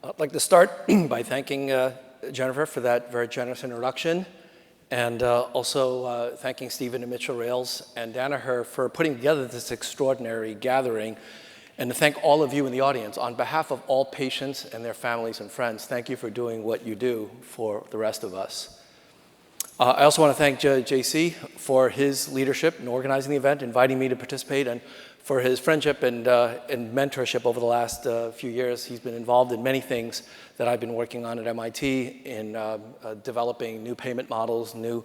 I'd like to start by thanking Jennifer for that very generous introduction, and also thanking Stephen and Mitchell Rails and Danaher for putting together this extraordinary gathering, and to thank all of you in the audience. On behalf of all patients and their families and friends, thank you for doing what you do for the rest of us. I also want to thank JC for his leadership in organizing the event, inviting me to participate, and for his friendship and mentorship over the last few years. He's been involved in many things that I've been working on at MIT in developing new payment models, new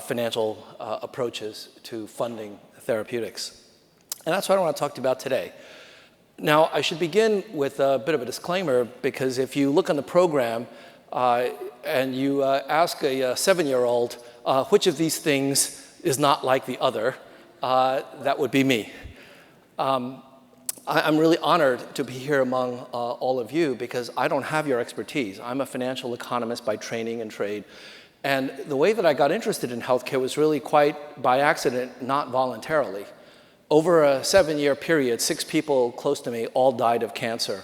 financial approaches to funding therapeutics. And that's what I want to talk to you about today. Now, I should begin with a bit of a disclaimer, because if you look on the program and you ask a 7-year-old which of these things is not like the other, that would be me. I'm really honored to be here among all of you, because I don't have your expertise. I'm a financial economist by training and trade. And the way that I got interested in healthcare was really quite by accident, not voluntarily. Over a 7-year period, 6 people close to me all died of cancer.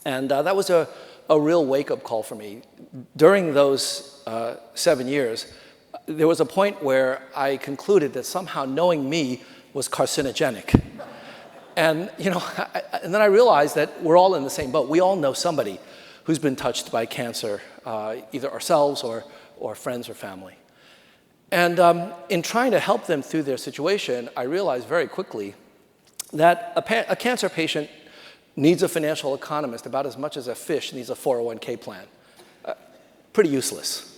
And that was a real wake-up call for me. During those 7 years, there was a point where I concluded that somehow knowing me was carcinogenic. And, and then I realized that we're all in the same boat. We all know somebody who's been touched by cancer, either ourselves or friends or family. And in trying to help them through their situation, I realized very quickly that a cancer patient needs a financial economist about as much as a fish needs a 401k plan. Pretty useless.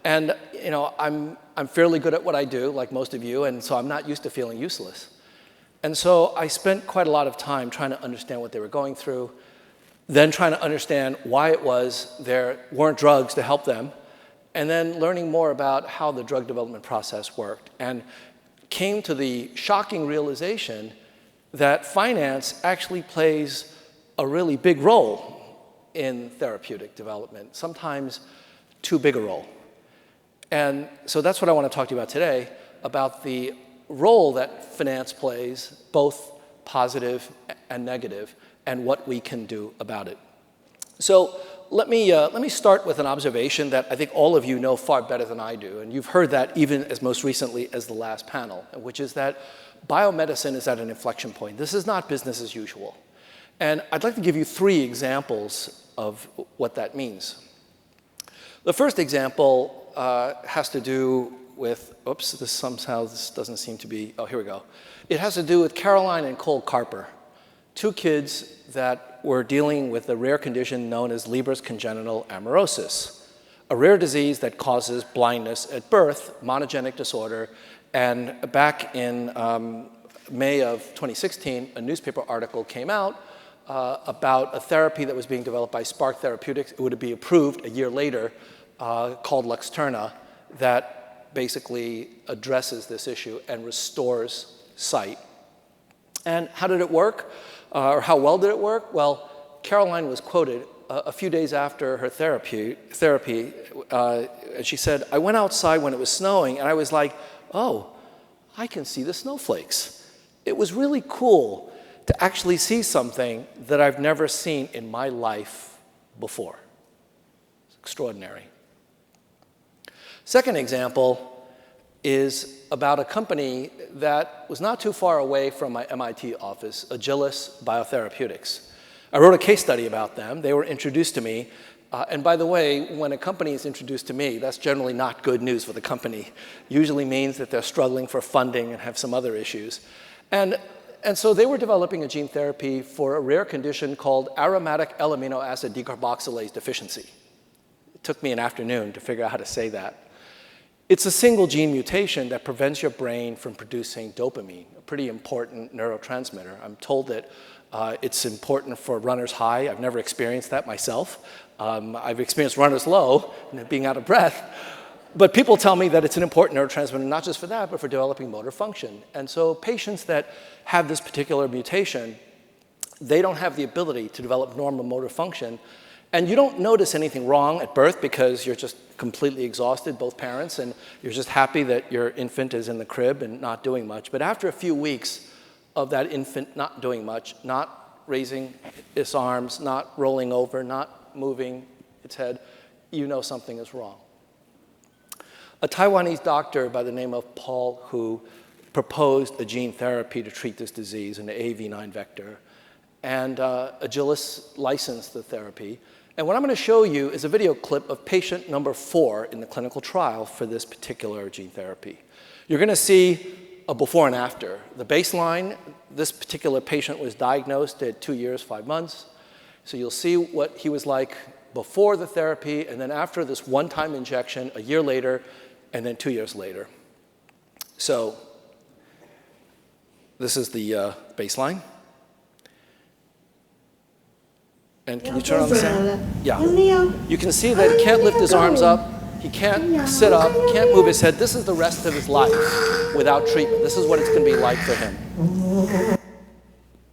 And I'm fairly good at what I do, like most of you, and so I'm not used to feeling useless. And so I spent quite a lot of time trying to understand what they were going through, then trying to understand why it was there weren't drugs to help them, and then learning more about how the drug development process worked, and came to the shocking realization that finance actually plays a really big role in therapeutic development, sometimes too big a role. And so that's what I want to talk to you about today, about the role that finance plays, both positive and negative, and what we can do about it. So let me start with an observation that I think all of you know far better than I do, and you've heard that even as most recently as the last panel, which is that biomedicine is at an inflection point. This is not business as usual. And I'd like to give you 3 examples of what that means. The first example has to do with, this doesn't seem to be, oh, here we go. It has to do with Caroline and Cole Carper, 2 kids that were dealing with a rare condition known as Leber's congenital amaurosis, a rare disease that causes blindness at birth, monogenic disorder. And back in May of 2016, a newspaper article came out about a therapy that was being developed by Spark Therapeutics. It would be approved a year later, called Luxturna, that basically addresses this issue and restores sight. And how did it work? Or how well did it work? Well, Caroline was quoted a few days after her therapy, and she said, "I went outside when it was snowing, and I was like, oh, I can see the snowflakes. It was really cool to actually see something that I've never seen in my life before." It's extraordinary. Second example is about a company that was not too far away from my MIT office, Agilis Biotherapeutics. I wrote a case study about them. They were introduced to me. And by the way, when a company is introduced to me, that's generally not good news for the company. Usually means that they're struggling for funding and have some other issues. And so they were developing a gene therapy for a rare condition called aromatic L-amino acid decarboxylase deficiency. It took me an afternoon to figure out how to say that. It's a single gene mutation that prevents your brain from producing dopamine, a pretty important neurotransmitter. I'm told that it's important for runner's high. I've never experienced that myself. I've experienced runner's low, being out of breath. But people tell me that it's an important neurotransmitter, not just for that, but for developing motor function. And so patients that have this particular mutation, they don't have the ability to develop normal motor function. And you don't notice anything wrong at birth because you're just completely exhausted, both parents, and you're just happy that your infant is in the crib and not doing much. But after a few weeks of that infant not doing much, not raising its arms, not rolling over, not moving its head, you know something is wrong. A Taiwanese doctor by the name of Paul Hu proposed a gene therapy to treat this disease, an AAV9 vector. And Agilis licensed the therapy. And what I'm going to show you is a video clip of patient number 4 in the clinical trial for this particular gene therapy. You're going to see a before and after. The baseline, this particular patient was diagnosed at 2 years, 5 months. So you'll see what he was like before the therapy, and then after this one-time injection, a year later, and then 2 years later. So this is the baseline. And can you turn on the sound? Yeah. You can see that he can't lift his arms up. He can't sit up, can't move his head. This is the rest of his life without treatment. This is what it's going to be like for him.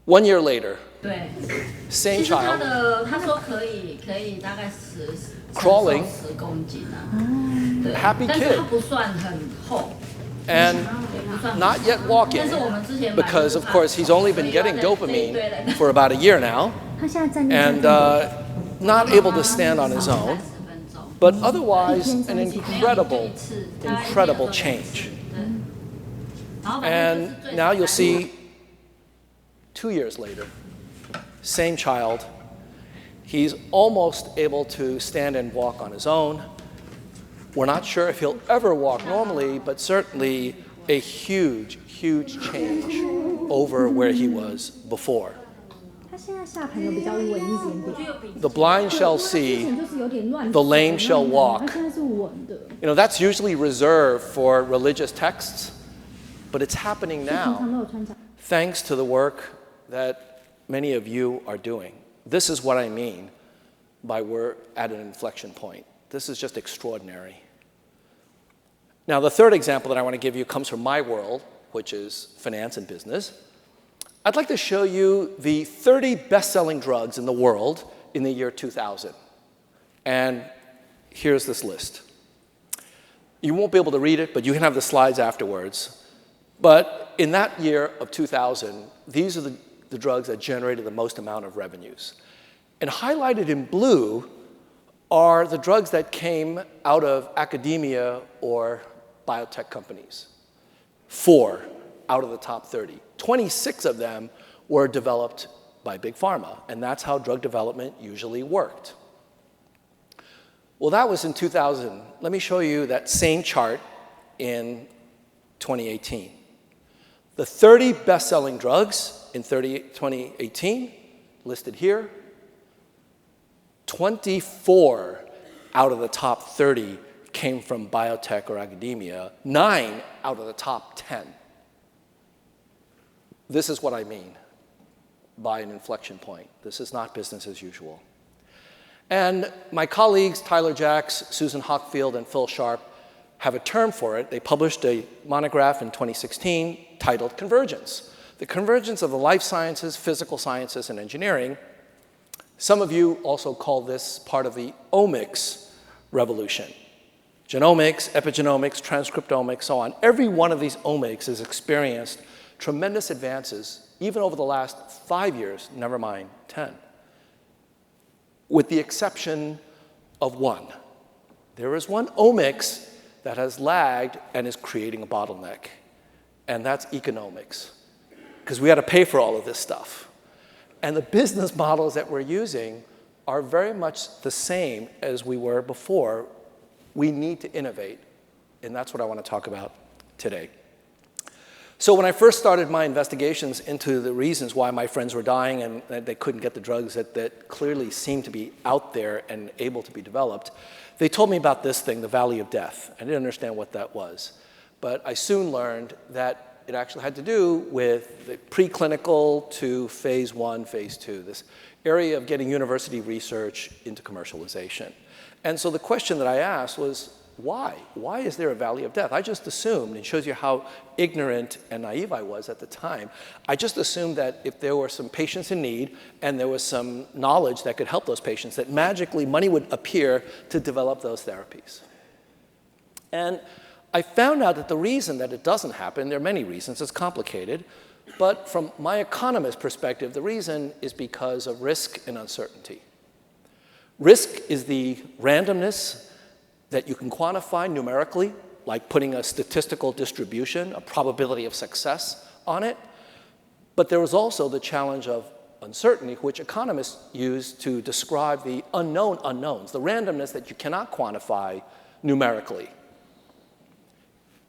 1 year later, same child, crawling, happy kid, and not yet walking because, of course, he's only been getting dopamine for about a year now and not able to stand on his own, but otherwise an incredible, incredible change. And now you'll see 2 years later, same child, he's almost able to stand and walk on his own. We're not sure if he'll ever walk normally, but certainly a huge, huge change over where he was before. The blind shall see, the lame shall walk. You know, that's usually reserved for religious texts, but it's happening now thanks to the work that many of you are doing. This is what I mean by we're at an inflection point. This is just extraordinary. Now, the third example that I want to give you comes from my world, which is finance and business. I'd like to show you the 30 best-selling drugs in the world in the year 2000. And here's this list. You won't be able to read it, but you can have the slides afterwards. But in that year of 2000, these are the drugs that generated the most amount of revenues. And highlighted in blue are the drugs that came out of academia or biotech companies. 4 out of the top 30. 26 of them were developed by Big Pharma, and that's how drug development usually worked. Well, that was in 2000. Let me show you that same chart in 2018. The 30 best-selling drugs in 2018, listed here, 24 out of the top 30 came from biotech or academia, 9 out of the top 10. This is what I mean by an inflection point. This is not business as usual. And my colleagues, Tyler Jacks, Susan Hockfield, and Phil Sharp, have a term for it. They published a monograph in 2016 titled Convergence. The convergence of the life sciences, physical sciences, and engineering. Some of you also call this part of the omics revolution. Genomics, epigenomics, transcriptomics, so on. Every one of these omics has experienced tremendous advances, even over the last 5 years, never mind 10, with the exception of one. There is one omics that has lagged and is creating a bottleneck, and that's economics, because we had to pay for all of this stuff. And the business models that we're using are very much the same as we were before. We need to innovate, and that's what I want to talk about today. So when I first started my investigations into the reasons why my friends were dying and that they couldn't get the drugs that clearly seemed to be out there and able to be developed, they told me about this thing, the valley of death. I didn't understand what that was. But I soon learned that it actually had to do with the preclinical to phase 1, phase 2, this area of getting university research into commercialization. And so the question that I asked was, why? Why is there a valley of death? I just assumed, and it shows you how ignorant and naive I was at the time, I just assumed that if there were some patients in need and there was some knowledge that could help those patients, that magically money would appear to develop those therapies. And I found out that the reason that it doesn't happen, there are many reasons, it's complicated, but from my economist perspective, the reason is because of risk and uncertainty. Risk is the randomness that you can quantify numerically, like putting a statistical distribution, a probability of success on it. But there is also the challenge of uncertainty, which economists use to describe the unknown unknowns, the randomness that you cannot quantify numerically.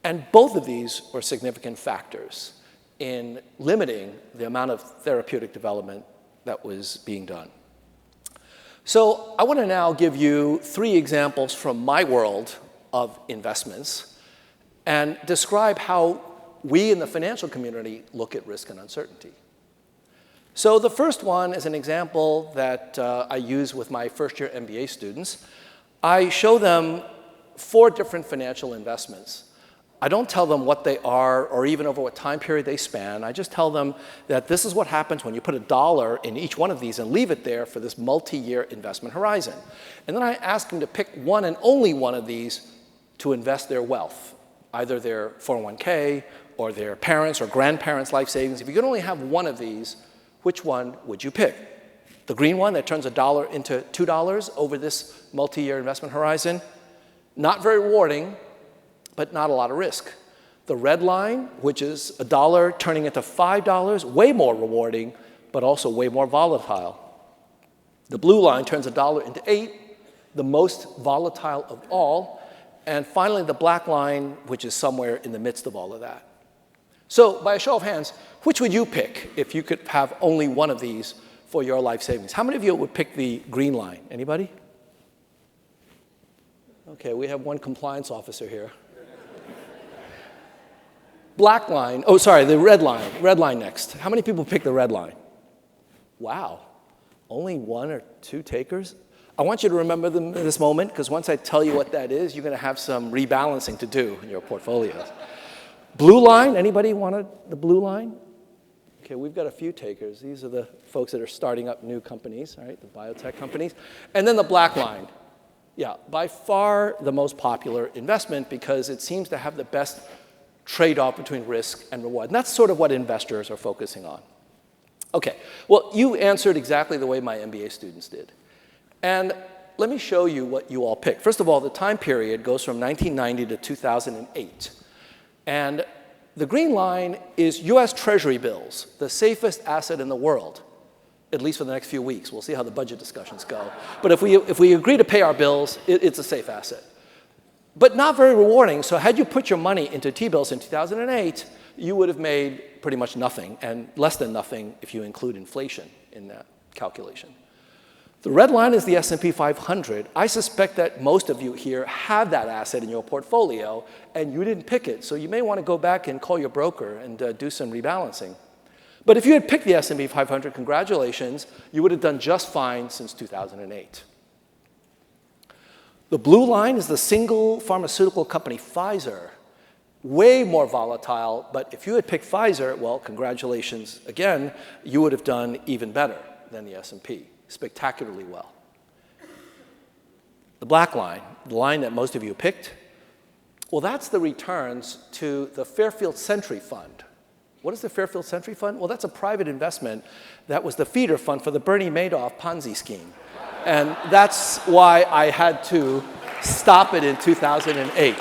And both of these are significant factors in limiting the amount of therapeutic development that was being done. So I want to now give you 3 examples from my world of investments and describe how we in the financial community look at risk and uncertainty. So the first one is an example that I use with my first-year MBA students. I show them 4 different financial investments. I don't tell them what they are or even over what time period they span. I just tell them that this is what happens when you put $1 in each one of these and leave it there for this multi-year investment horizon. And then I ask them to pick one and only one of these to invest their wealth, either their 401k or their parents' or grandparents' life savings. If you could only have one of these, which one would you pick? The green one that turns $1 into $2 over this multi-year investment horizon? Not very rewarding, but not a lot of risk. The red line, which is $1 turning into $5, way more rewarding, but also way more volatile. The blue line turns $1 into $8, the most volatile of all. And finally, the black line, which is somewhere in the midst of all of that. So by a show of hands, which would you pick if you could have only one of these for your life savings? How many of you would pick the green line? Anybody? Okay, we have one compliance officer here. Black line, oh, sorry, the red line next. How many people pick the red line? Wow, only 1 or 2 takers? I want you to remember them in this moment, because once I tell you what that is, you're going to have some rebalancing to do in your portfolios. Blue line, anybody wanted the blue line? Okay, we've got a few takers. These are the folks that are starting up new companies, right, the biotech companies. And then the black line. Yeah, by far the most popular investment because it seems to have the best trade-off between risk and reward. And that's sort of what investors are focusing on. Okay, well, you answered exactly the way my MBA students did. And let me show you what you all picked. First of all, the time period goes from 1990 to 2008. And the green line is US Treasury bills, the safest asset in the world, at least for the next few weeks. We'll see how the budget discussions go. But if we agree to pay our bills, it's a safe asset. But not very rewarding. So had you put your money into T-bills in 2008, you would have made pretty much nothing, and less than nothing if you include inflation in that calculation. The red line is the S&P 500. I suspect that most of you here have that asset in your portfolio, and you didn't pick it. So you may want to go back and call your broker and do some rebalancing. But if you had picked the S&P 500, congratulations, you would have done just fine since 2008. The blue line is the single pharmaceutical company, Pfizer. Way more volatile, but if you had picked Pfizer, well, congratulations again, you would have done even better than the S&P, spectacularly well. The black line, the line that most of you picked, well, that's the returns to the Fairfield Century Fund. What is the Fairfield Century Fund? Well, that's a private investment that was the feeder fund for the Bernie Madoff Ponzi scheme. And that's why I had to stop it in 2008.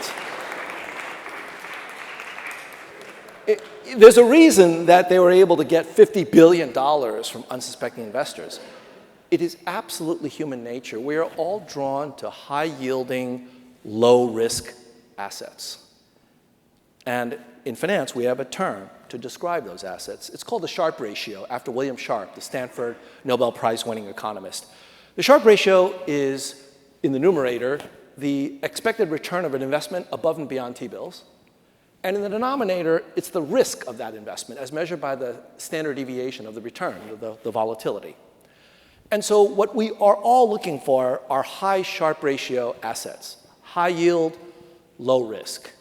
There's a reason that they were able to get $50 billion from unsuspecting investors. It is absolutely human nature. We are all drawn to high-yielding, low-risk assets. And in finance, we have a term to describe those assets. It's called the Sharpe ratio, after William Sharpe, the Stanford Nobel Prize-winning economist. The Sharpe ratio is, in the numerator, the expected return of an investment above and beyond T-bills. And in the denominator, it's the risk of that investment as measured by the standard deviation of the return, the volatility. And so what we are all looking for are high Sharpe ratio assets, high yield, low risk.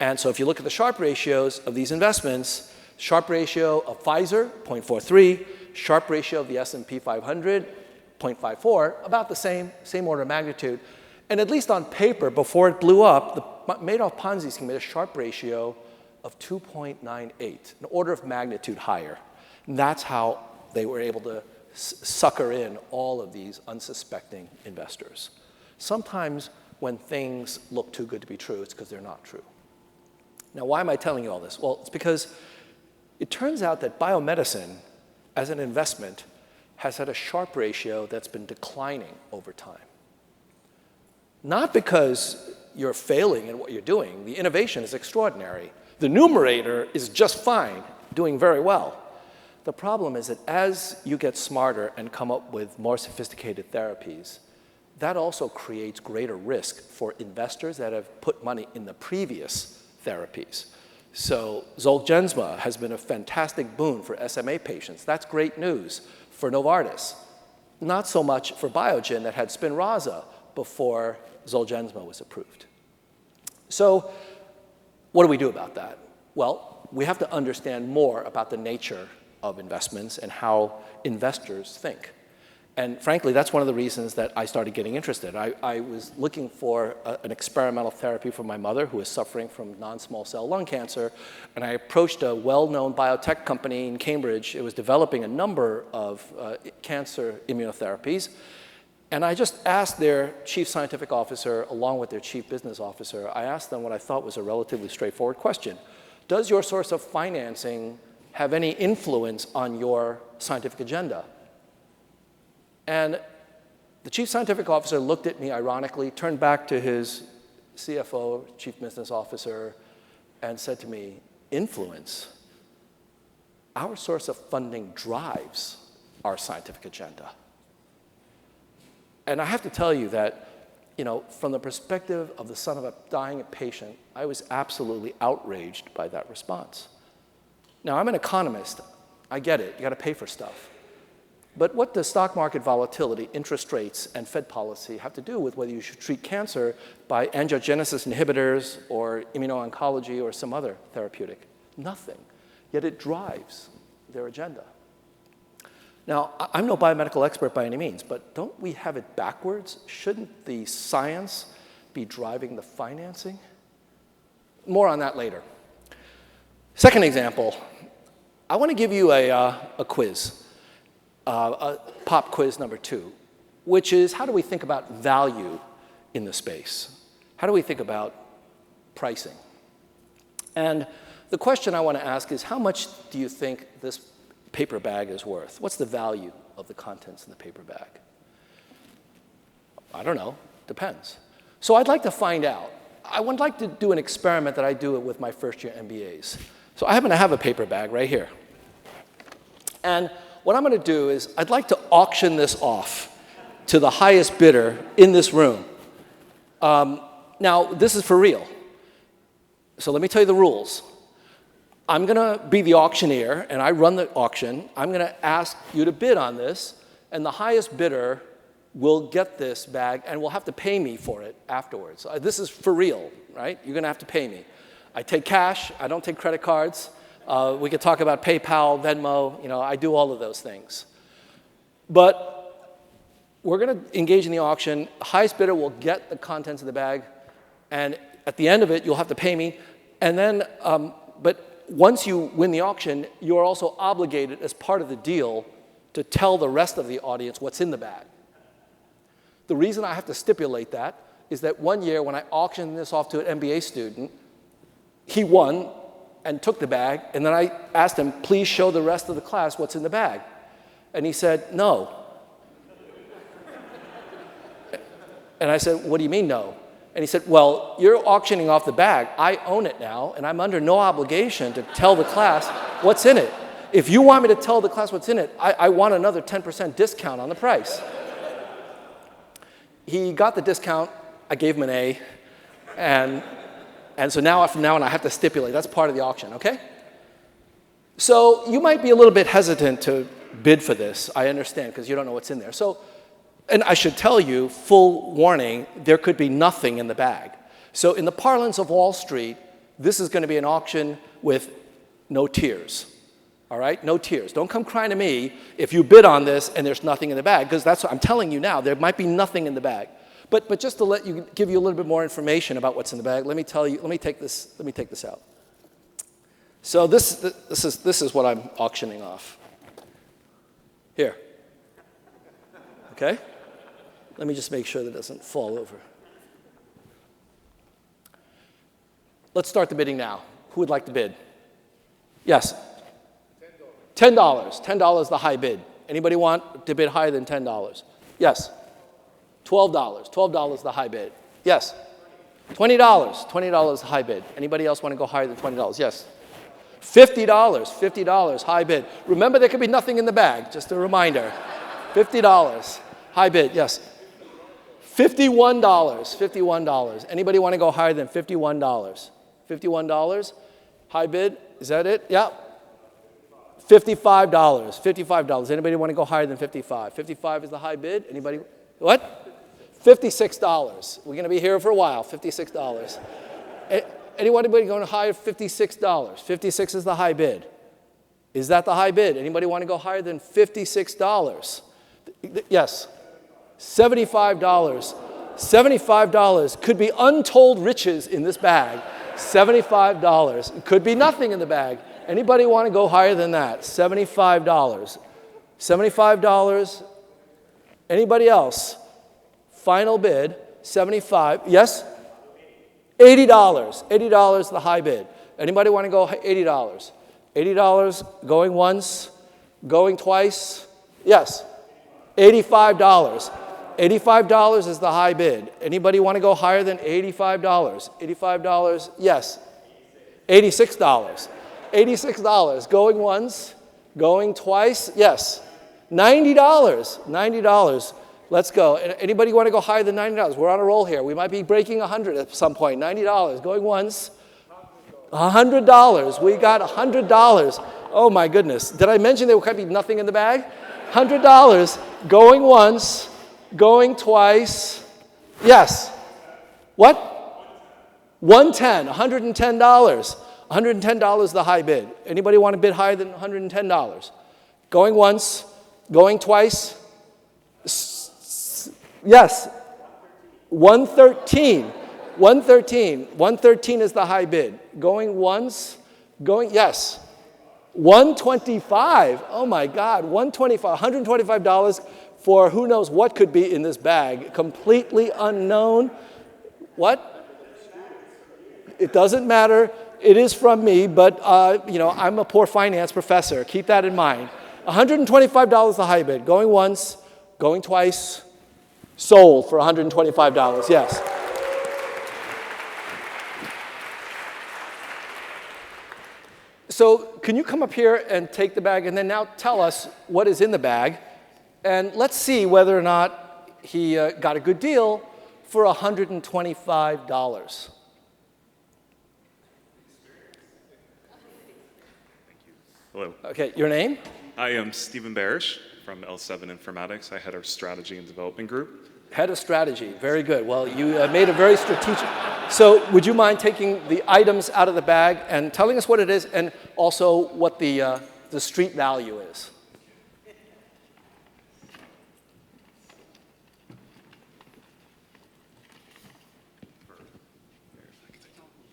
And so if you look at the Sharpe ratios of these investments, Sharpe ratio of Pfizer, 0.43, Sharpe ratio of the S&P 500, 0.54, about the same order of magnitude. And at least on paper, before it blew up, the Madoff Ponzi scheme had a Sharpe ratio of 2.98, an order of magnitude higher. And that's how they were able to sucker in all of these unsuspecting investors. Sometimes when things look too good to be true, it's because they're not true. Now, why am I telling you all this? Well, it's because it turns out that biomedicine, as an investment, has had a Sharpe ratio that's been declining over time. Not because you're failing in what you're doing. The innovation is extraordinary. The numerator is just fine, doing very well. The problem is that as you get smarter and come up with more sophisticated therapies, that also creates greater risk for investors that have put money in the previous therapies. So Zolgensma has been a fantastic boon for SMA patients. That's great news for Novartis. Not so much for Biogen that had Spinraza before Zolgensma was approved. So what do we do about that? Well, we have to understand more about the nature of investments and how investors think. And frankly, that's one of the reasons that I started getting interested. I was looking for an experimental therapy for my mother who was suffering from non-small cell lung cancer, and I approached a well-known biotech company in Cambridge. It was developing a number of cancer immunotherapies, and I just asked their chief scientific officer, along with their chief business officer, I asked them what I thought was a relatively straightforward question. Does your source of financing have any influence on your scientific agenda? And the chief scientific officer looked at me ironically, turned back to his CFO, chief business officer, and said to me, influence? Our source of funding drives our scientific agenda. And I have to tell you that, from the perspective of the son of a dying patient, I was absolutely outraged by that response. Now, I'm an economist. I get it. You got to pay for stuff. But what does stock market volatility, interest rates, and Fed policy have to do with whether you should treat cancer by angiogenesis inhibitors or immuno-oncology or some other therapeutic? Nothing. Yet it drives their agenda. Now, I'm no biomedical expert by any means, but don't we have it backwards? Shouldn't the science be driving the financing? More on that later. Second example, I want to give you a quiz. A pop quiz number 2, which is how do we think about value in the space? How do we think about pricing? And the question I want to ask is, how much do you think this paper bag is worth? What's the value of the contents in the paper bag? I don't know. Depends. So I'd like to find out. I would like to do an experiment that I do with my first-year MBAs. So I happen to have a paper bag right here. And what I'm going to do is I'd like to auction this off to the highest bidder in this room. Now, this is for real. So let me tell you the rules. I'm going to be the auctioneer, and I run the auction. I'm going to ask you to bid on this, and the highest bidder will get this bag and will have to pay me for it afterwards. This is for real, right? You're going to have to pay me. I take cash. I don't take credit cards. We could talk about PayPal, Venmo, I do all of those things. But we're going to engage in the auction. The highest bidder will get the contents of the bag, and at the end of it, you'll have to pay me. And then, but once you win the auction, you're also obligated as part of the deal to tell the rest of the audience what's in the bag. The reason I have to stipulate that is that one year when I auctioned this off to an MBA student, he won and took the bag, and then I asked him, please show the rest of the class what's in the bag. And he said, no. And I said, what do you mean no? And he said, well, you're auctioning off the bag. I own it now, and I'm under no obligation to tell the class what's in it. If you want me to tell the class what's in it, I want another 10% discount on the price. He got the discount. I gave him an A. And so now, from now on, I have to stipulate. That's part of the auction, okay? So you might be a little bit hesitant to bid for this. I understand, because you don't know what's in there. So, and I should tell you, full warning, there could be nothing in the bag. So in the parlance of Wall Street, this is going to be an auction with no tears, all right? No tears. Don't come crying to me if you bid on this and there's nothing in the bag, because that's what I'm telling you now. There might be nothing in the bag. But just to give you a little bit more information about what's in the bag, let me take this out. So this is what I'm auctioning off. Here. okay? Let me just make sure that it doesn't fall over. Let's start the bidding now. Who would like to bid? Yes? $10. $10 the high bid. Anybody want to bid higher than $10? Yes? $12. $12 the high bid. Yes? $20. $20 the high bid. Anybody else want to go higher than $20? Yes? $50. $50 high bid. Remember, there could be nothing in the bag. Just a reminder. $50 high bid. Yes? $51. $51. Anybody want to go higher than $51? $51 high bid. Is that it? Yeah. $55. $55. Anybody want to go higher than 55? 55 is the high bid. Anybody? What? $56. We're going to be here for a while. $56. Anybody going higher? $56. 56 is the high bid. Is that the high bid? Anybody want to go higher than $56? Yes. $75. $75 could be untold riches in this bag. $75. It could be nothing in the bag. Anybody want to go higher than that? $75. $75. Anybody else? Final bid, 75. Yes? $80. $80 the high bid. Anybody want to go $80? $80 going once, going twice? Yes. $85. $85 is the high bid. Anybody want to go higher than $85? $85? Yes. $86. $86 going once, going twice? Yes. $90. $90. Let's go. Anybody want to go higher than $90? We're on a roll here. We might be breaking 100 at some point. $90 going once. $100. We got $100. Oh my goodness. Did I mention there could be nothing in the bag? $100 going once, going twice. Yes. What? $110. $110. $110 the high bid. Anybody want to bid higher than $110? Going once, going twice. Yes. $113. $113. $113 is the high bid. Going once, going, yes. $125. Oh my God, $125. $125 for who knows what could be in this bag. Completely unknown. What? It doesn't matter. It is from me, but I'm a poor finance professor. Keep that in mind. $125 the high bid. Going once, going twice. Sold for $125, yes. So can you come up here and take the bag and then now tell us what is in the bag? And let's see whether or not he got a good deal for $125. Hello. Okay, your name? I am Stephen Barish from L7 Informatics. I head our strategy and development group. Head of strategy, very good. Well, you made a very strategic. So would you mind taking the items out of the bag and telling us what it is and also what the street value is?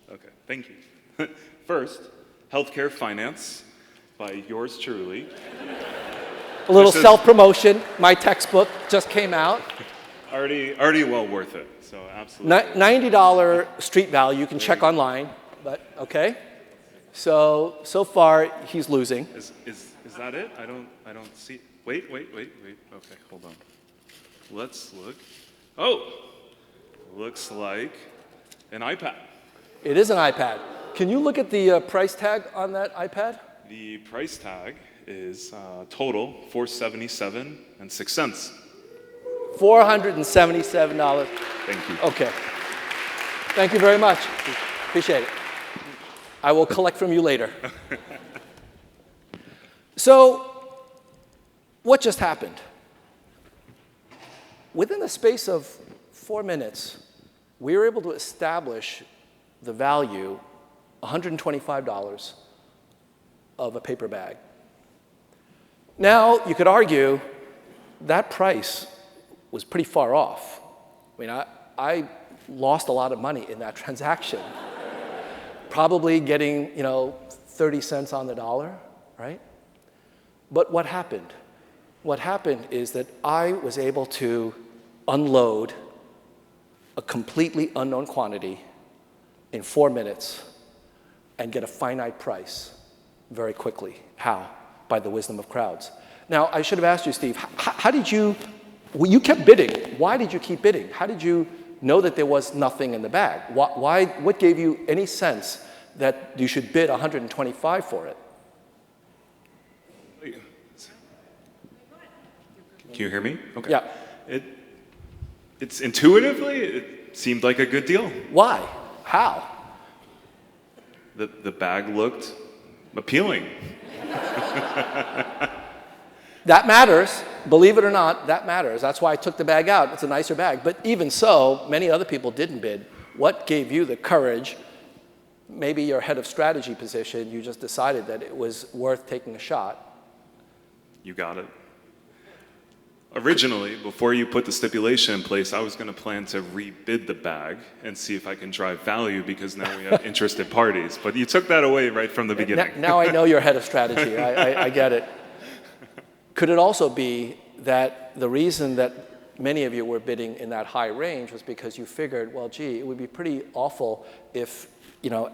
Okay, thank you. First, healthcare finance by yours truly. A little self-promotion. My textbook just came out. Already well worth it, so absolutely. $90 street value, you can check online, but okay. So far, he's losing. Is that it? I don't see, wait, okay, hold on. Let's look. Oh, looks like an iPad. It is an iPad. Can you look at the price tag on that iPad? The price tag is total $477.06. $477. Thank you. Okay. Thank you very much. Appreciate it. I will collect from you later. So, what just happened? Within the space of 4 minutes, we were able to establish the value, $125 of a paper bag. Now, you could argue that price was pretty far off. I mean, I lost a lot of money in that transaction. Probably getting, 30 cents on the dollar, right? But what happened? What happened is that I was able to unload a completely unknown quantity in 4 minutes and get a finite price very quickly. How? By the wisdom of crowds. Now, I should have asked you, Steve, how did you, well, you kept bidding. Why did you keep bidding? How did you know that there was nothing in the bag? What gave you any sense that you should bid 125 for it? Can you hear me? Okay. Yeah. It's intuitively, it seemed like a good deal. Why? How? The bag looked appealing. That matters. Believe it or not, that matters. That's why I took the bag out. It's a nicer bag. But even so, many other people didn't bid. What gave you the courage? Maybe your head of strategy position, you just decided that it was worth taking a shot. You got it. Originally, before you put the stipulation in place, I was going to plan to rebid the bag and see if I can drive value because now we have interested parties. But you took that away right from the beginning. Now I know you're head of strategy. I get it. Could it also be that the reason that many of you were bidding in that high range was because you figured, well, gee, it would be pretty awful if, you know,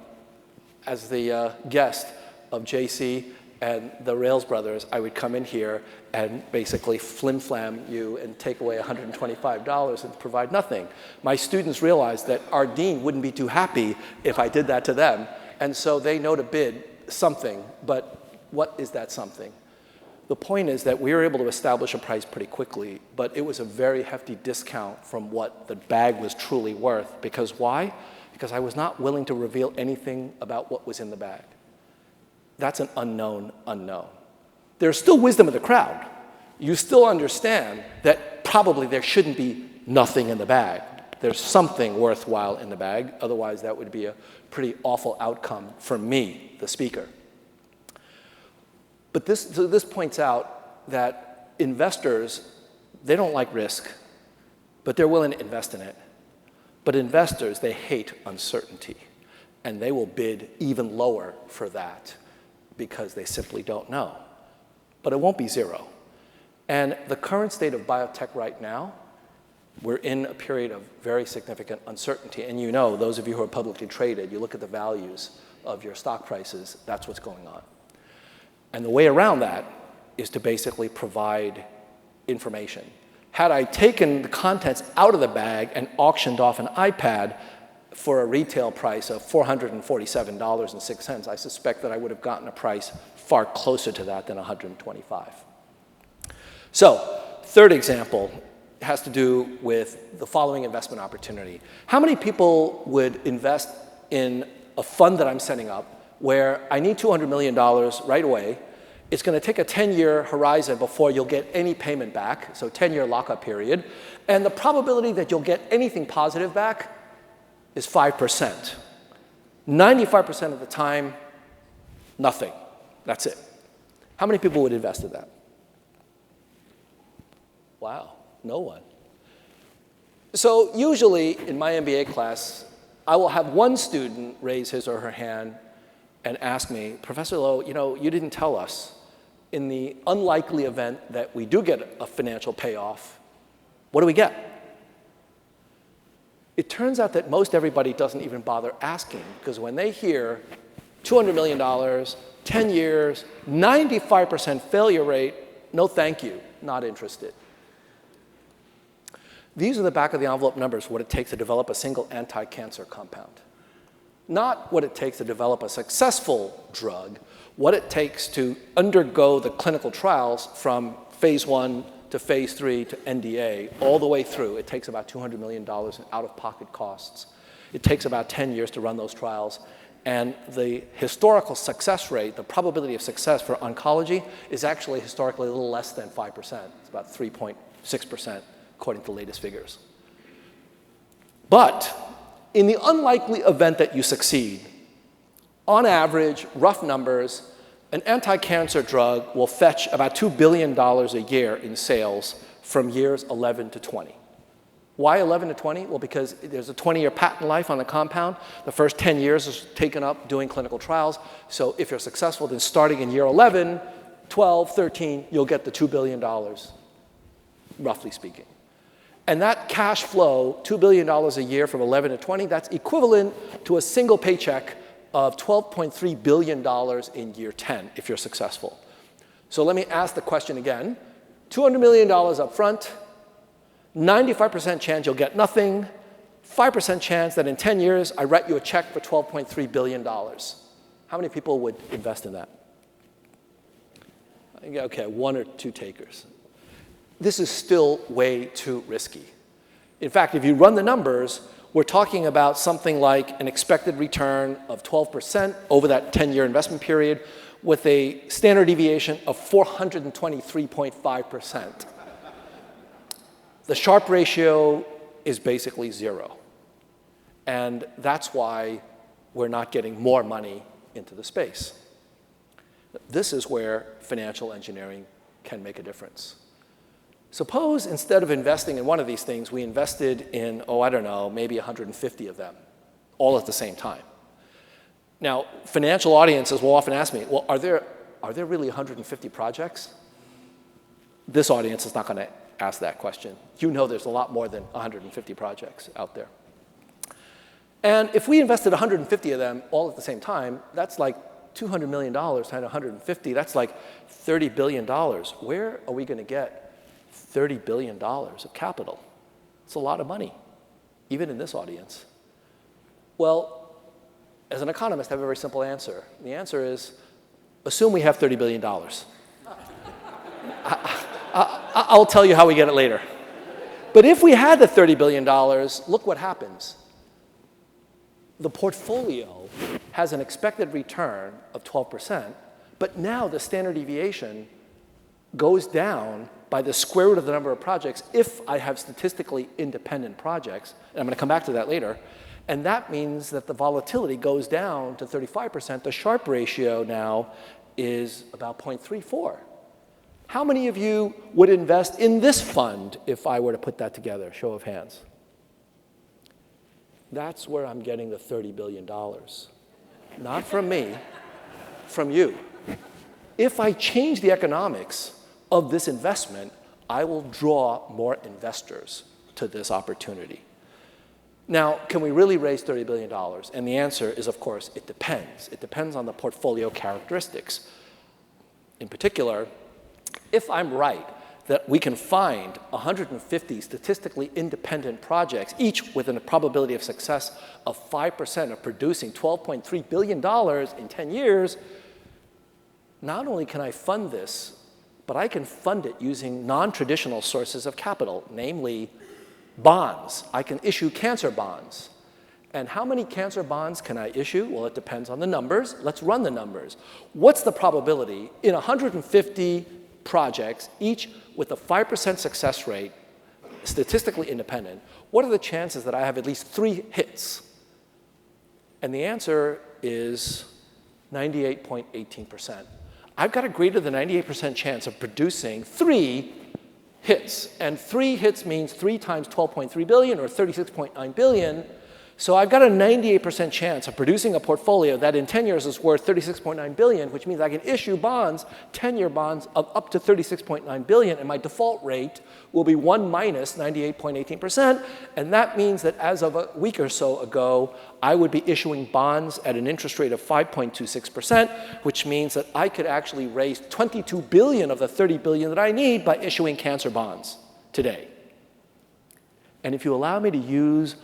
as the guest of JC and the Rails brothers, I would come in here and basically flim-flam you and take away $125 and provide nothing. My students realized that our dean wouldn't be too happy if I did that to them, and so they know to bid something, but what is that something? The point is that we were able to establish a price pretty quickly, but it was a very hefty discount from what the bag was truly worth. Because why? Because I was not willing to reveal anything about what was in the bag. That's an unknown unknown. There's still wisdom of the crowd. You still understand that probably there shouldn't be nothing in the bag. There's something worthwhile in the bag. Otherwise, that would be a pretty awful outcome for me, the speaker. But this points out that investors, they don't like risk, but they're willing to invest in it. But investors, they hate uncertainty, and they will bid even lower for that because they simply don't know. But it won't be zero. And the current state of biotech right now, we're in a period of very significant uncertainty. And you know, those of you who are publicly traded, you look at the values of your stock prices, that's what's going on. And the way around that is to basically provide information. Had I taken the contents out of the bag and auctioned off an iPad for a retail price of $447.06, I suspect that I would have gotten a price far closer to that than 125. So, third example has to do with the following investment opportunity. How many people would invest in a fund that I'm setting up where I need $200 million right away? It's going to take a 10-year horizon before you'll get any payment back, so 10-year lockup period. And the probability that you'll get anything positive back is 5%. 95% of the time, nothing. That's it. How many people would invest in that? Wow, no one. So usually in my MBA class, I will have one student raise his or her hand and ask me, Professor Lowe, you know, you didn't tell us. In the unlikely event that we do get a financial payoff, what do we get? It turns out that most everybody doesn't even bother asking, because when they hear $200 million, 10 years, 95% failure rate, no thank you, not interested. These are the back of the envelope numbers, what it takes to develop a single anti-cancer compound. Not what it takes to develop a successful drug, what it takes to undergo the clinical trials from phase 1 to phase 3 to NDA, all the way through. It takes about $200 million in out-of-pocket costs. It takes about 10 years to run those trials. And the historical success rate, the probability of success for oncology, is actually historically a little less than 5%. It's about 3.6%, according to the latest figures. But in the unlikely event that you succeed, on average, rough numbers, an anti-cancer drug will fetch about $2 billion a year in sales from years 11 to 20. Why 11 to 20? Well, because there's a 20-year patent life on the compound. The first 10 years is taken up doing clinical trials. So if you're successful, then starting in year 11, 12, 13, you'll get the $2 billion, roughly speaking. And that cash flow, $2 billion a year from 11 to 20, that's equivalent to a single paycheck of $12.3 billion in year 10 if you're successful. So let me ask the question again. $200 million up front, 95% chance you'll get nothing, 5% chance that in 10 years I write you a check for $12.3 billion. How many people would invest in that? Okay, 1 or 2 takers. This is still way too risky. In fact, if you run the numbers, we're talking about something like an expected return of 12% over that 10-year investment period with a standard deviation of 423.5%. The Sharpe ratio is basically 0. And that's why we're not getting more money into the space. This is where financial engineering can make a difference. Suppose instead of investing in one of these things, we invested in, I don't know, maybe 150 of them, all at the same time. Now, financial audiences will often ask me, well, are there really 150 projects? This audience is not going to ask that question. You know there's a lot more than 150 projects out there. And if we invested 150 of them all at the same time, that's like $200 million times 150. That's like $30 billion. Where are we going to get $30 billion of capital? It's a lot of money, even in this audience. Well, as an economist, I have a very simple answer. The answer is, assume we have $30 billion. I'll tell you how we get it later. But if we had the $30 billion, look what happens. The portfolio has an expected return of 12%, but now the standard deviation goes down by the square root of the number of projects if I have statistically independent projects, and I'm going to come back to that later, and that means that the volatility goes down to 35%. The Sharpe ratio now is about 0.34. How many of you would invest in this fund if I were to put that together? Show of hands. That's where I'm getting the $30 billion. Not from me, from you. If I change the economics of this investment, I will draw more investors to this opportunity. Now, can we really raise $30 billion? And the answer is, of course, it depends. It depends on the portfolio characteristics. In particular, if I'm right that we can find 150 statistically independent projects, each with a probability of success of 5% of producing $12.3 billion in 10 years, not only can I fund this, but I can fund it using non-traditional sources of capital, namely bonds. I can issue cancer bonds. And how many cancer bonds can I issue? Well, it depends on the numbers. Let's run the numbers. What's the probability in 150 projects, each with a 5% success rate, statistically independent, what are the chances that I have at least 3 hits? And the answer is 98.18%. I've got a greater than 98% chance of producing 3 hits. And 3 hits means 3 times 12.3 billion or 36.9 billion. So I've got a 98% chance of producing a portfolio that in 10 years is worth 36.9 billion, which means I can issue bonds, 10-year bonds of up to 36.9 billion, and my default rate will be 1 minus 98.18%. And that means that as of a week or so ago, I would be issuing bonds at an interest rate of 5.26%, which means that I could actually raise 22 billion of the 30 billion that I need by issuing cancer bonds today. And if you allow me to use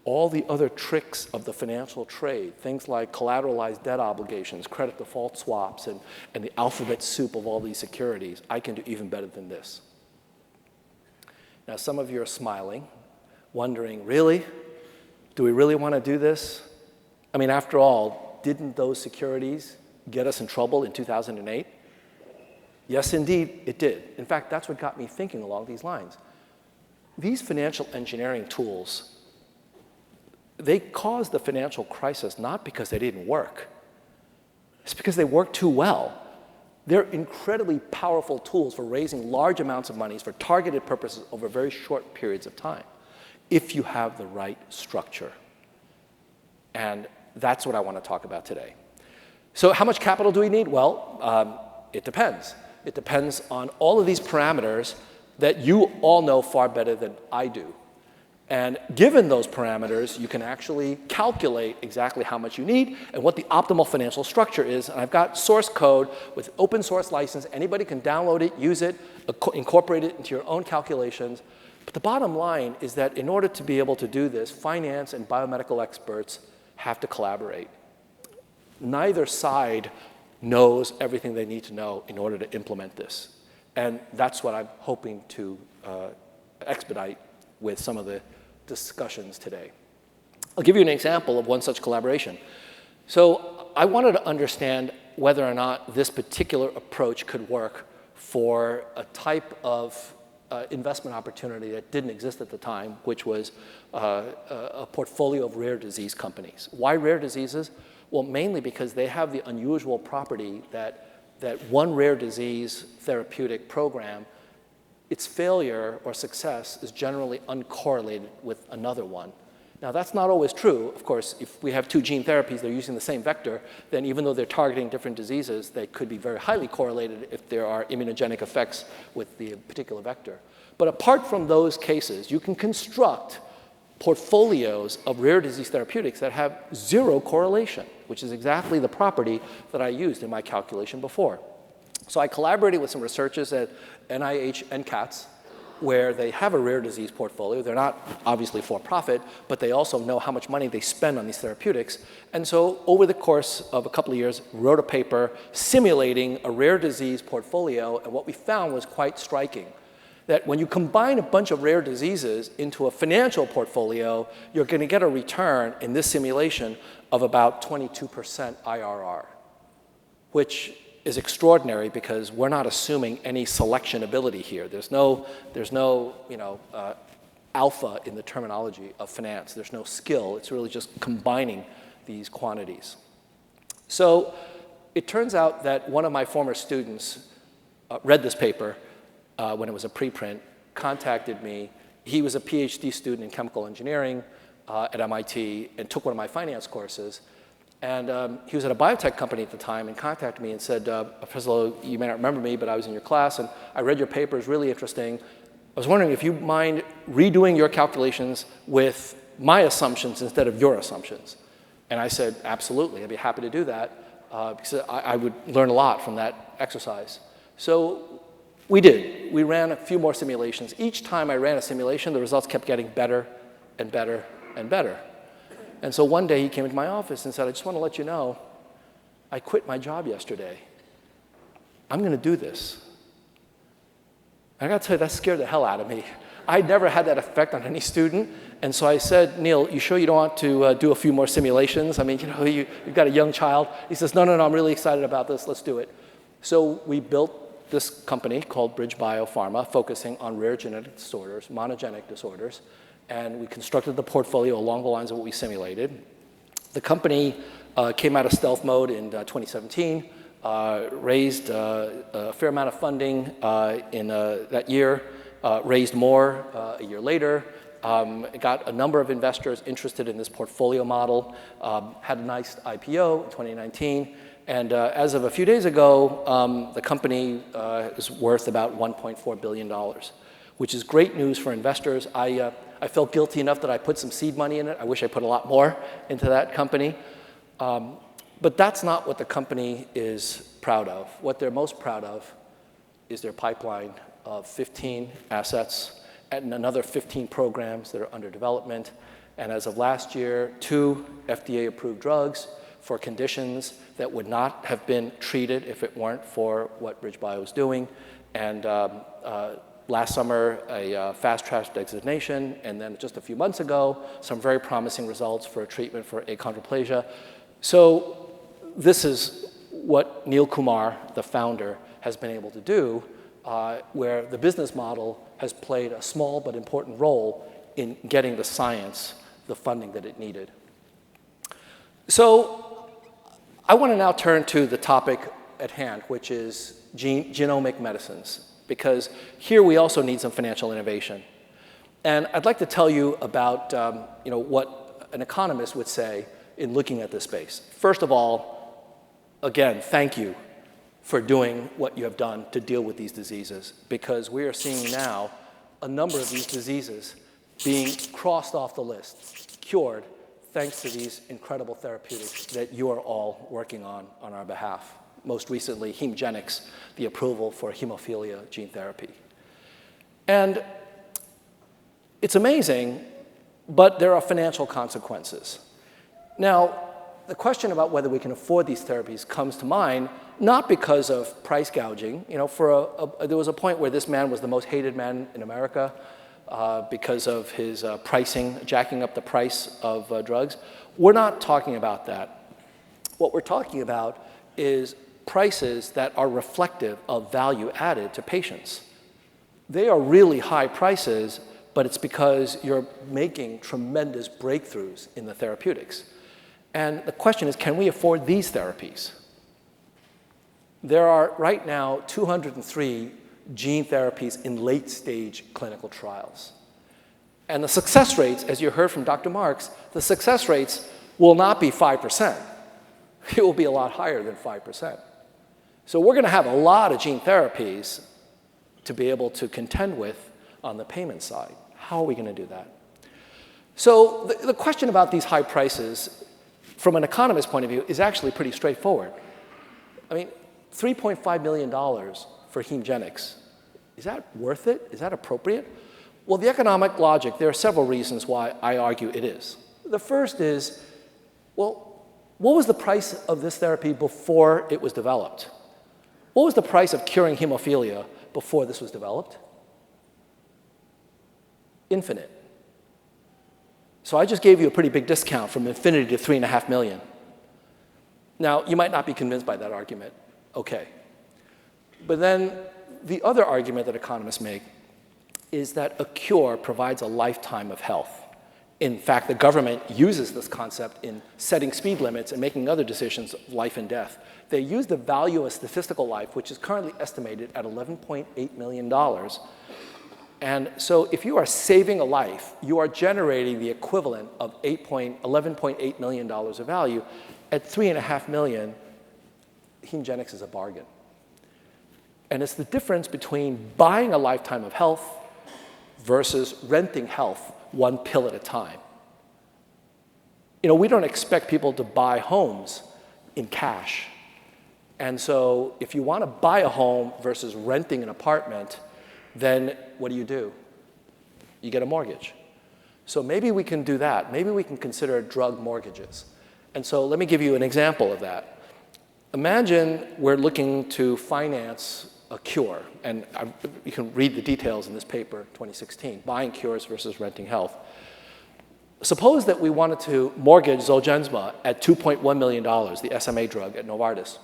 all the other tricks of the financial trade, things like collateralized debt obligations, credit default swaps, and the alphabet soup of all these securities, I can do even better than this. Now, some of you are smiling, wondering, really? Do we really want to do this? I mean, after all, didn't those securities get us in trouble in 2008? Yes, indeed, it did. In fact, that's what got me thinking along these lines. These financial engineering tools, they caused the financial crisis not because they didn't work. It's because they worked too well. They're incredibly powerful tools for raising large amounts of money for targeted purposes over very short periods of time, if you have the right structure. And that's what I want to talk about today. So how much capital do we need? Well, It depends. It depends on all of these parameters that you all know far better than I do. And given those parameters, you can actually calculate exactly how much you need and what the optimal financial structure is. And I've got source code with open source license. Anybody can download it, use it, incorporate it into your own calculations. But the bottom line is that in order to be able to do this, finance and biomedical experts have to collaborate. Neither side knows everything they need to know in order to implement this. And that's what I'm hoping to expedite with some of the discussions today. I'll give you an example of one such collaboration. So I wanted to understand whether or not this particular approach could work for a type of investment opportunity that didn't exist at the time, which was a portfolio of rare disease companies. Why rare diseases? Well, mainly because they have the unusual property that one rare disease therapeutic program, its failure or success is generally uncorrelated with another one. Now, that's not always true. Of course, if we have two gene therapies, they're using the same vector, then even though they're targeting different diseases, they could be very highly correlated if there are immunogenic effects with the particular vector. But apart from those cases, you can construct portfolios of rare disease therapeutics that have zero correlation, which is exactly the property that I used in my calculation before. So I collaborated with some researchers at NIH and CATS, where they have a rare disease portfolio. They're not obviously for profit, but they also know how much money they spend on these therapeutics. And so over the course of a couple of years, wrote a paper simulating a rare disease portfolio, and what we found was quite striking. That when you combine a bunch of rare diseases into a financial portfolio, you're going to get a return in this simulation of about 22% IRR, which is extraordinary because we're not assuming any selection ability here. There's no alpha in the terminology of finance. There's no skill. It's really just combining these quantities. So it turns out that one of my former students read this paper when it was a preprint, contacted me. He was a PhD student in chemical engineering at MIT and took one of my finance courses. And he was at a biotech company at the time and contacted me and said, Professor Lowe, you may not remember me, but I was in your class and I read your paper, it's really interesting. I was wondering if you mind redoing your calculations with my assumptions instead of your assumptions. And I said, absolutely, I'd be happy to do that because I would learn a lot from that exercise. So we did. We ran a few more simulations. Each time I ran a simulation, the results kept getting better and better and better. And so one day he came into my office and said, I just want to let you know, I quit my job yesterday. I'm going to do this. I got to tell you, that scared the hell out of me. I never had that effect on any student. And so I said, Neil, you sure you don't want to do a few more simulations? I mean, you've got a young child. He says, no, I'm really excited about this. Let's do it. So we built this company called Bridge Biopharma, focusing on rare genetic disorders, monogenic disorders. And we constructed the portfolio along the lines of what we simulated. The company came out of stealth mode in 2017, raised a fair amount of funding in that year, raised more a year later, got a number of investors interested in this portfolio model, had a nice IPO in 2019, and as of a few days ago, the company is worth about $1.4 billion, which is great news for investors. I felt guilty enough that I put some seed money in it. I wish I put a lot more into that company. But that's not what the company is proud of. What they're most proud of is their pipeline of 15 assets and another 15 programs that are under development. And as of last year, 2 FDA-approved drugs for conditions that would not have been treated if it weren't for what BridgeBio is doing. And last summer, a fast-track designation, and then just a few months ago, some very promising results for a treatment for achondroplasia. So this is what Neil Kumar, the founder, has been able to do, where the business model has played a small but important role in getting the science the funding that it needed. So I want to now turn to the topic at hand, which is genomic medicines, because here we also need some financial innovation. And I'd like to tell you about what an economist would say in looking at this space. First of all, again, thank you for doing what you have done to deal with these diseases, because we are seeing now a number of these diseases being crossed off the list, cured, thanks to these incredible therapeutics that you are all working on our behalf. Most recently, Hemgenix, the approval for hemophilia gene therapy. And it's amazing, but there are financial consequences. Now, the question about whether we can afford these therapies comes to mind, not because of price gouging. You know, there was a point where this man was the most hated man in America because of his pricing, jacking up the price of drugs. We're not talking about that. What we're talking about is prices that are reflective of value added to patients. They are really high prices, but it's because you're making tremendous breakthroughs in the therapeutics. And the question is, can we afford these therapies? There are right now 203 gene therapies in late-stage clinical trials. And the success rates, as you heard from Dr. Marks, the success rates will not be 5%. It will be a lot higher than 5%. So we're going to have a lot of gene therapies to be able to contend with on the payment side. How are we going to do that? So the question about these high prices, from an economist's point of view, is actually pretty straightforward. I mean, $3.5 million for Hemgenix, is that worth it? Is that appropriate? Well, the economic logic, there are several reasons why I argue it is. The first is, well, what was the price of this therapy before it was developed? What was the price of curing hemophilia before this was developed? Infinite. So I just gave you a pretty big discount from infinity to $3.5 million. Now, you might not be convinced by that argument. Okay. But then the other argument that economists make is that a cure provides a lifetime of health. In fact, the government uses this concept in setting speed limits and making other decisions of life and death. They use the value of statistical life, which is currently estimated at $11.8 million. And so if you are saving a life, you are generating the equivalent of $11.8 million of value. At $3.5 million, Hemgenix is a bargain. And it's the difference between buying a lifetime of health versus renting health one pill at a time. You know, we don't expect people to buy homes in cash. And so if you want to buy a home versus renting an apartment, then what do? You get a mortgage. So maybe we can do that. Maybe we can consider drug mortgages. And so let me give you an example of that. Imagine we're looking to finance a cure, and you can read the details in this paper, 2016, buying cures versus renting health. Suppose that we wanted to mortgage Zolgensma at $2.1 million, the SMA drug at Novartis.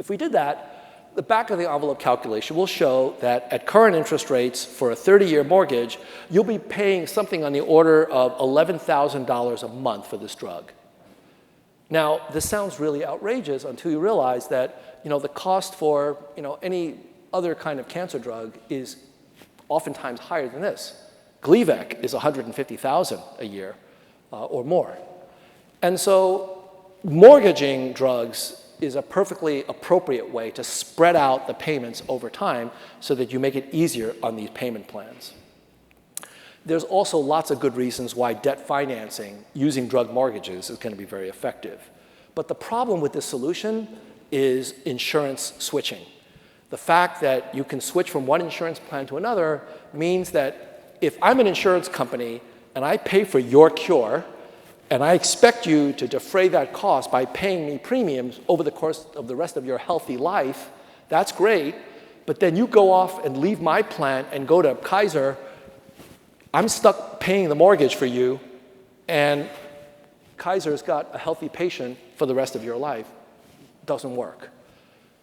If we did that, the back of the envelope calculation will show that at current interest rates for a 30-year mortgage, you'll be paying something on the order of $11,000 a month for this drug. Now, this sounds really outrageous until you realize that, the cost for, any other kind of cancer drug is oftentimes higher than this. Gleevec is $150,000 a year or more. And so mortgaging drugs is a perfectly appropriate way to spread out the payments over time so that you make it easier on these payment plans. There's also lots of good reasons why debt financing using drug mortgages is going to be very effective. But the problem with this solution is insurance switching. The fact that you can switch from one insurance plan to another means that if I'm an insurance company and I pay for your cure, and I expect you to defray that cost by paying me premiums over the course of the rest of your healthy life, that's great. But then you go off and leave my plan and go to Kaiser. I'm stuck paying the mortgage for you, and Kaiser's got a healthy patient for the rest of your life. Doesn't work.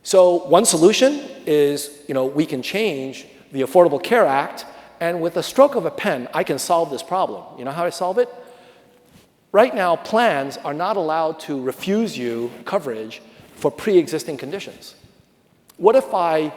So one solution is, we can change the Affordable Care Act, and with a stroke of a pen, I can solve this problem. You know how I solve it? Right now, plans are not allowed to refuse you coverage for pre-existing conditions. What if I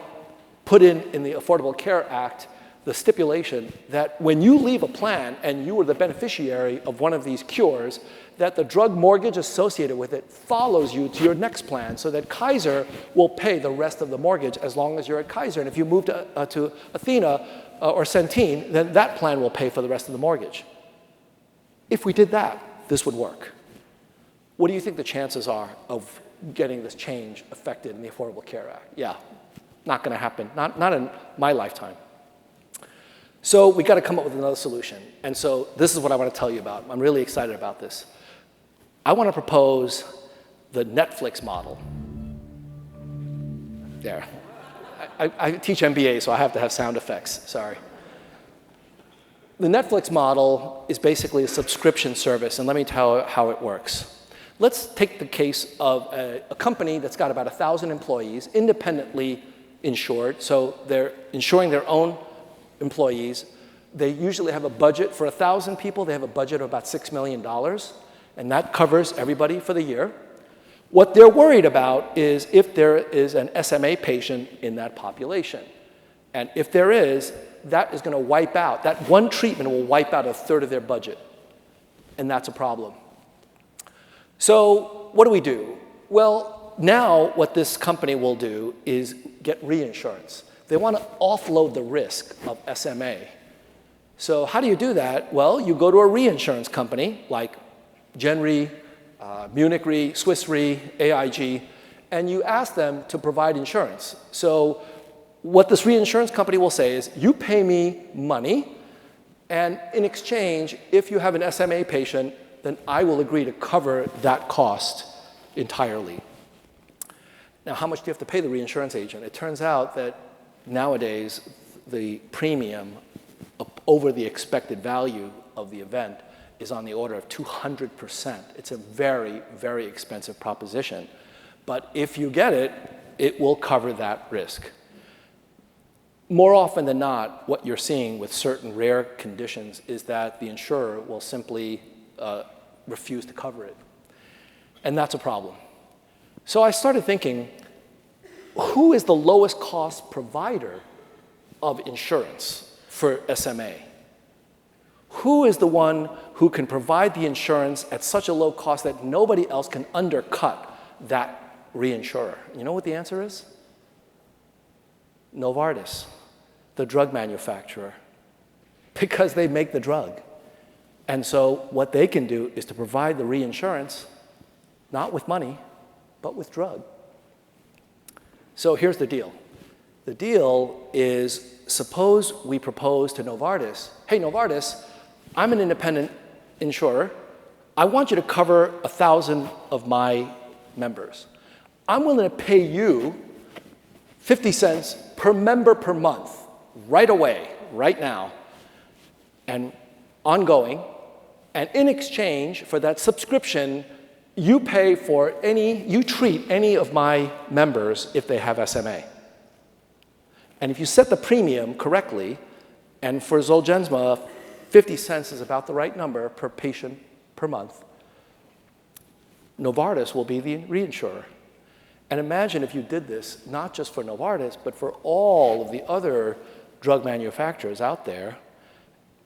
put in the Affordable Care Act the stipulation that when you leave a plan and you were the beneficiary of one of these cures, that the drug mortgage associated with it follows you to your next plan, so that Kaiser will pay the rest of the mortgage as long as you're at Kaiser. And if you move to Athena or Centene, then that plan will pay for the rest of the mortgage. If we did that, this would work. What do you think the chances are of getting this change affected in the Affordable Care Act? Yeah, not going to happen, not in my lifetime. So we got to come up with another solution. And so this is what I want to tell you about. I'm really excited about this. I want to propose the Netflix model. There. I teach MBA, so I have to have sound effects. Sorry. The Netflix model is basically a subscription service, and let me tell you how it works. Let's take the case of a company that's got about 1,000 employees, independently insured, so they're insuring their own employees. They usually have a budget for 1,000 people. They have a budget of about $6 million, and that covers everybody for the year. What they're worried about is if there is an SMA patient in that population. And if there is, that is going to wipe out, that one treatment will wipe out 1/3 of their budget. And that's a problem. So what do we do? Well, now what this company will do is get reinsurance. They want to offload the risk of SMA. So how do you do that? Well, you go to a reinsurance company like Gen Re, Munich Re, Swiss Re, AIG, and you ask them to provide insurance. So what this reinsurance company will say is, you pay me money, and in exchange, if you have an SMA patient, then I will agree to cover that cost entirely. Now, how much do you have to pay the reinsurance agent? It turns out that nowadays, the premium over the expected value of the event is on the order of 200%. It's a very, very expensive proposition. But if you get it, it will cover that risk. More often than not, what you're seeing with certain rare conditions is that the insurer will simply refuse to cover it. And that's a problem. So I started thinking, who is the lowest cost provider of insurance for SMA? Who is the one who can provide the insurance at such a low cost that nobody else can undercut that reinsurer? You know what the answer is? Novartis, the drug manufacturer, because they make the drug. And so what they can do is to provide the reinsurance, not with money, but with drug. So here's the deal. The deal is, suppose we propose to Novartis, hey, Novartis, I'm an independent insurer. I want you to cover 1,000 of my members. I'm willing to pay you 50 cents per member per month, right away, right now, and ongoing. And in exchange for that subscription, you pay for you treat any of my members if they have SMA. And if you set the premium correctly, and for Zolgensma, 50 cents is about the right number per patient per month, Novartis will be the reinsurer. And imagine if you did this, not just for Novartis, but for all of the other drug manufacturers out there.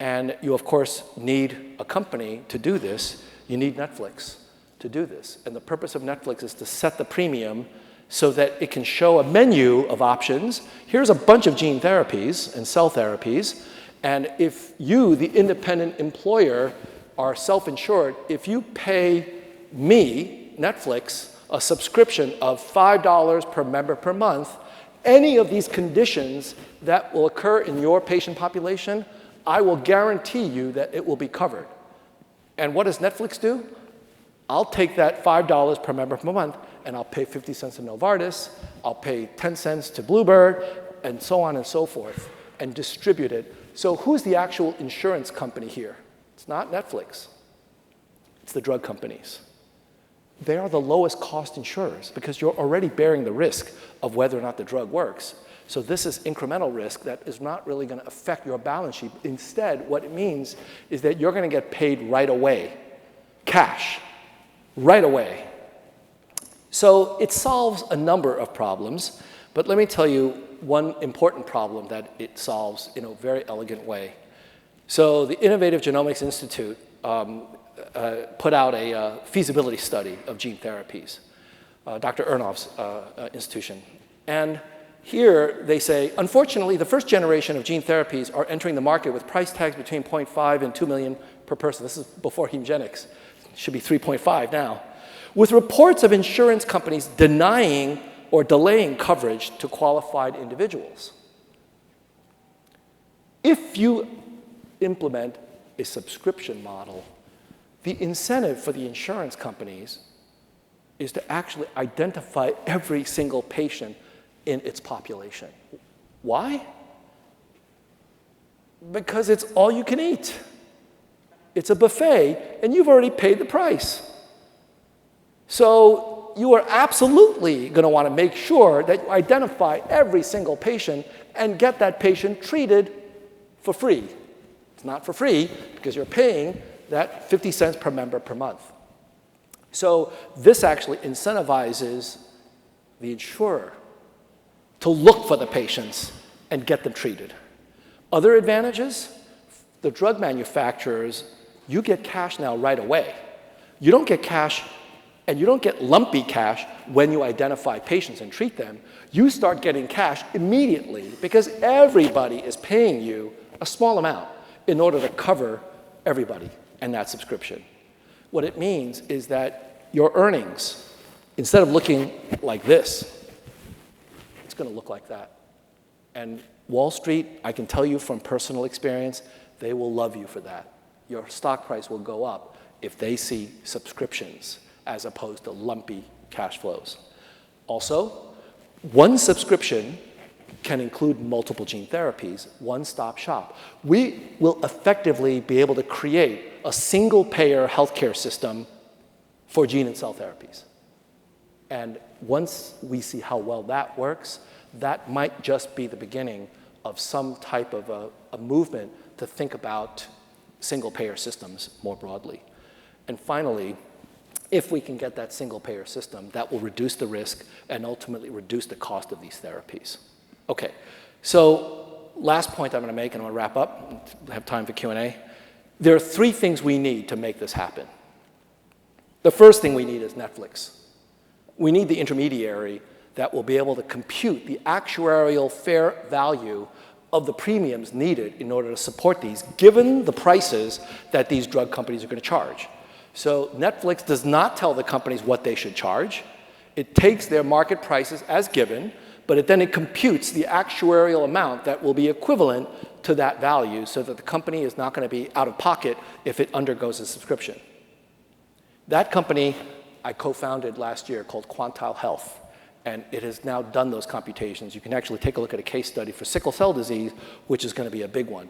And you, of course, need a company to do this. You need Netflix to do this. And the purpose of Netflix is to set the premium so that it can show a menu of options. Here's a bunch of gene therapies and cell therapies. And if you, the independent employer, are self-insured, if you pay me, Netflix, a subscription of $5 per member per month, any of these conditions that will occur in your patient population, I will guarantee you that it will be covered. And what does Netflix do? I'll take that $5 per member per month, and I'll pay 50 cents to Novartis, I'll pay 10 cents to Bluebird, and so on and so forth, and distribute it. So who's the actual insurance company here? It's not Netflix. It's the drug companies. They are the lowest cost insurers because you're already bearing the risk of whether or not the drug works. So this is incremental risk that is not really going to affect your balance sheet. Instead, what it means is that you're going to get paid right away, cash, right away. So it solves a number of problems, but let me tell you one important problem that it solves in a very elegant way. So the Innovative Genomics Institute put out a feasibility study of gene therapies, Dr. Ernoff's institution. And here they say, unfortunately, the first generation of gene therapies are entering the market with price tags between 0.5 and 2 million per person. This is before Hemogenics. It should be 3.5 now. With reports of insurance companies denying or delaying coverage to qualified individuals. If you implement a subscription model, the incentive for the insurance companies is to actually identify every single patient in its population. Why? Because it's all you can eat. It's a buffet, and you've already paid the price. So you are absolutely going to want to make sure that you identify every single patient and get that patient treated for free. It's not for free because you're paying that 50 cents per member per month. So this actually incentivizes the insurer to look for the patients and get them treated. Other advantages, the drug manufacturers, you get cash now right away. You don't get cash, and you don't get lumpy cash when you identify patients and treat them. You start getting cash immediately because everybody is paying you a small amount in order to cover everybody and that subscription. What it means is that your earnings, instead of looking like this, it's going to look like that. And Wall Street, I can tell you from personal experience, they will love you for that. Your stock price will go up if they see subscriptions as opposed to lumpy cash flows. Also, one subscription can include multiple gene therapies, one-stop shop. We will effectively be able to create a single-payer healthcare system for gene and cell therapies. And once we see how well that works, that might just be the beginning of some type of a movement to think about single-payer systems more broadly. And finally, if we can get that single-payer system, that will reduce the risk and ultimately reduce the cost of these therapies. Okay, so last point I'm going to make, and I'm going to wrap up, have time for Q&A. There are three things we need to make this happen. The first thing we need is Netflix. We need the intermediary that will be able to compute the actuarial fair value of the premiums needed in order to support these, given the prices that these drug companies are going to charge. So Netflix does not tell the companies what they should charge. It takes their market prices as given, but then it computes the actuarial amount that will be equivalent to that value so that the company is not going to be out of pocket if it undergoes a subscription. That company I co-founded last year called Quantile Health, and it has now done those computations. You can actually take a look at a case study for sickle cell disease, which is going to be a big one.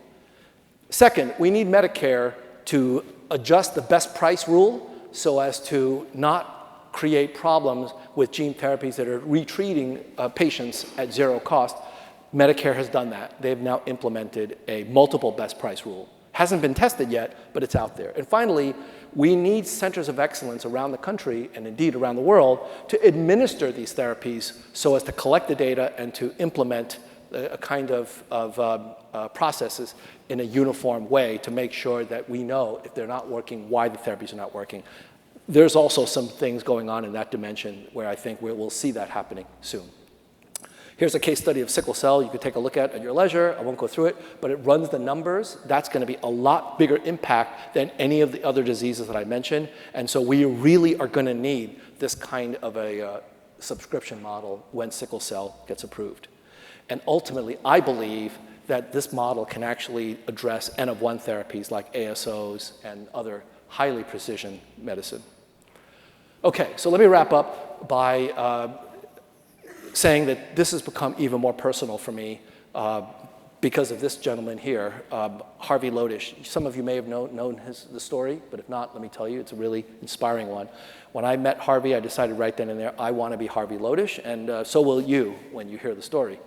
Second, we need Medicare to adjust the best price rule so as to not create problems with gene therapies that are retreating patients at zero cost. Medicare has done that. They've now implemented a multiple best price rule. Hasn't been tested yet, but it's out there. And finally, we need centers of excellence around the country, and indeed around the world, to administer these therapies so as to collect the data and to implement a kind of processes in a uniform way to make sure that we know if they're not working, why the therapies are not working. There's also some things going on in that dimension where I think we'll see that happening soon. Here's a case study of sickle cell you could take a look at your leisure. I won't go through it, but it runs the numbers. That's going to be a lot bigger impact than any of the other diseases that I mentioned. And so we really are going to need this kind of a subscription model when sickle cell gets approved. And ultimately, I believe that this model can actually address N-of-1 therapies like ASOs and other highly precision medicine. Okay, so let me wrap up by saying that this has become even more personal for me because of this gentleman here, Harvey Lodish. Some of you may have known the story, but if not, let me tell you, it's a really inspiring one. When I met Harvey, I decided right then and there, I want to be Harvey Lodish, and so will you when you hear the story.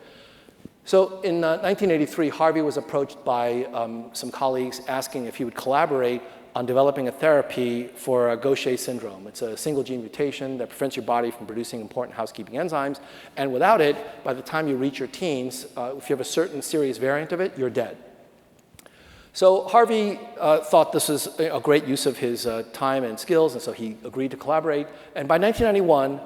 So in 1983, Harvey was approached by some colleagues asking if he would collaborate on developing a therapy for Gaucher syndrome. It's a single gene mutation that prevents your body from producing important housekeeping enzymes. And without it, by the time you reach your teens, if you have a certain serious variant of it, you're dead. So Harvey thought this was a great use of his time and skills, and so he agreed to collaborate. And by 1991,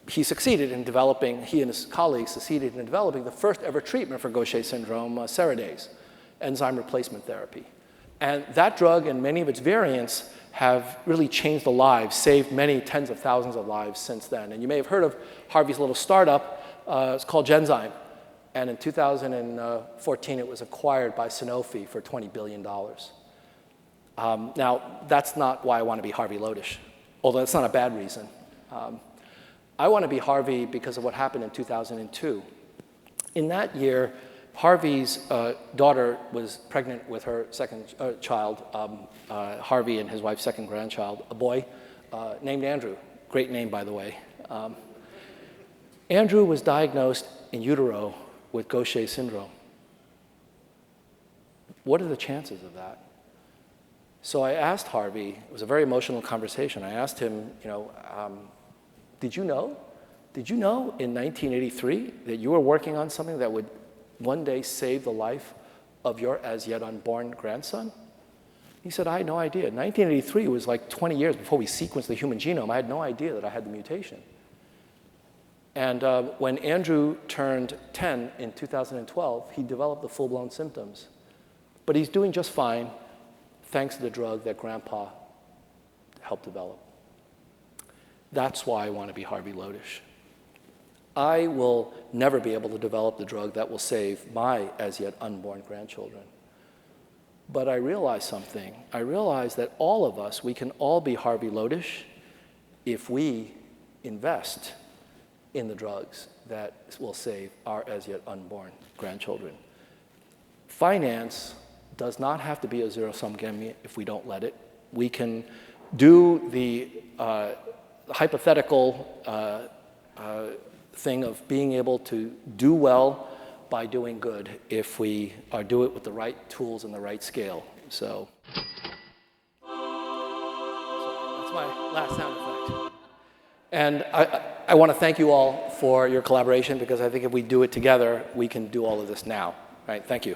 he succeeded in developing, he and his colleagues succeeded in developing the first ever treatment for Gaucher syndrome, Securitization, enzyme replacement therapy. And that drug and many of its variants have really changed the lives, saved many tens of thousands of lives since then. And you may have heard of Harvey's little startup. It's called Genzyme. And in 2014, it was acquired by Sanofi for $20 billion. Now, that's not why I want to be Harvey Lodish, although that's not a bad reason. I want to be Harvey because of what happened in 2002. In that year, Harvey's daughter was pregnant with her second child, Harvey and his wife's second grandchild, a boy named Andrew. Great name, by the way. Andrew was diagnosed in utero with Gaucher syndrome. What are the chances of that? So I asked Harvey, it was a very emotional conversation. I asked him, did you know? Did you know in 1983 that you were working on something that would one day save the life of your as yet unborn grandson? He said, I had no idea. 1983 was like 20 years before we sequenced the human genome. I had no idea that I had the mutation. And when Andrew turned 10 in 2012, he developed the full-blown symptoms. But he's doing just fine, thanks to the drug that Grandpa helped develop. That's why I want to be Harvey Lodish. I will never be able to develop the drug that will save my as yet unborn grandchildren. But I realize something. I realize that all of us, we can all be Harvey Lodish if we invest in the drugs that will save our as yet unborn grandchildren. Finance does not have to be a zero-sum game if we don't let it. We can do the hypothetical thing of being able to do well by doing good if we do it with the right tools and the right scale. So that's my last sound effect. And I want to thank you all for your collaboration, because I think if we do it together, we can do all of this now. All right, thank you.